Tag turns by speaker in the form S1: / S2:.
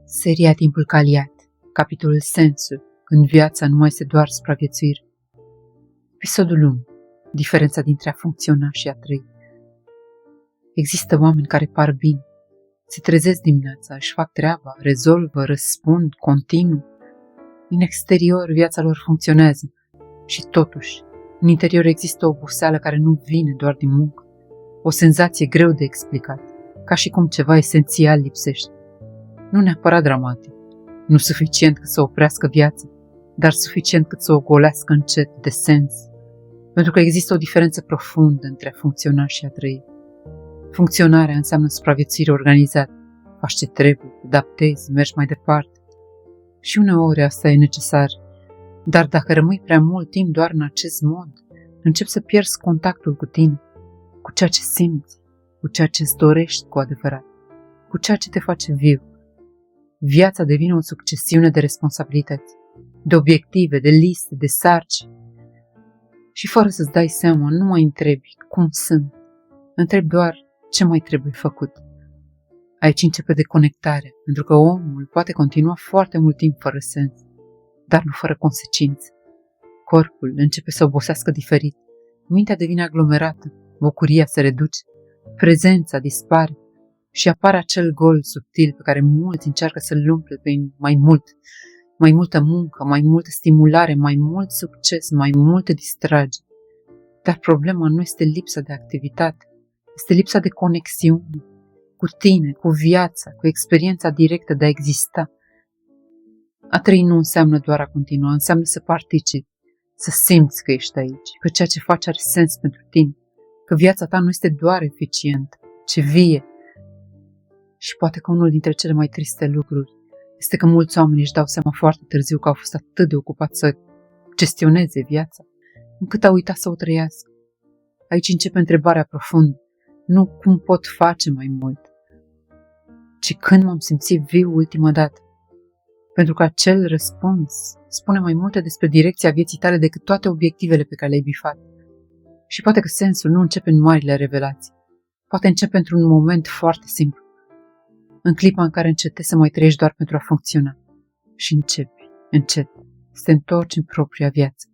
S1: Seria Timpul Caliat, capitolul Sensul, când viața nu mai este doar supraviețuire. Episodul 1. Diferența dintre a funcționa și a trăi. Există oameni care par bine. Se trezesc dimineața, își fac treaba, rezolvă, răspund, continuu. În exterior, viața lor funcționează și totuși, în interior există o oboseală care nu vine doar din muncă, o senzație greu de explicat, ca și cum ceva esențial lipsește. Nu neapărat dramatic, nu suficient cât să oprească viața, dar suficient cât să o golească încet de sens, pentru că există o diferență profundă între a funcționa și a trăi. Funcționarea înseamnă supraviețuire organizată, faci ce trebuie, adaptezi, mergi mai departe. Și uneori asta e necesar, dar dacă rămâi prea mult timp doar în acest mod, începi să pierzi contactul cu tine, cu ceea ce simți, cu ceea ce îți dorești cu adevărat, cu ceea ce te face viu. Viața devine o succesiune de responsabilități, de obiective, de liste, de sarcini. Și fără să-ți dai seama, nu mai întrebi cum sunt, întrebi doar ce mai trebuie făcut. Aici începe deconectarea, pentru că omul poate continua foarte mult timp fără sens, dar nu fără consecințe. Corpul începe să obosească diferit, mintea devine aglomerată, bucuria se reduce, prezența dispare și apare acel gol subtil pe care mulți încearcă să-l umple prin mai multă muncă, mai multă stimulare, mai mult succes, mai multă distragere. Dar problema nu este lipsa de activitate, este lipsa de conexiune cu tine, cu viața, cu experiența directă de a exista. A trăi nu înseamnă doar a continua, înseamnă să participi, să simți că ești aici, că ceea ce faci are sens pentru tine, că viața ta nu este doar eficientă, ci vie. Și poate că unul dintre cele mai triste lucruri este că mulți oameni își dau seama foarte târziu că au fost atât de ocupați să gestioneze viața, încât au uitat să o trăiască. Aici începe întrebarea profundă, nu cum pot face mai mult, ci când m-am simțit viu ultima dată. Pentru că acel răspuns spune mai multe despre direcția vieții tale decât toate obiectivele pe care le-ai bifat. Și poate că sensul nu începe în marile revelații, poate începe într-un moment foarte simplu, în clipa în care încetezi să mai trăiești doar pentru a funcționa și începi, încet, să te întorci în propria viață.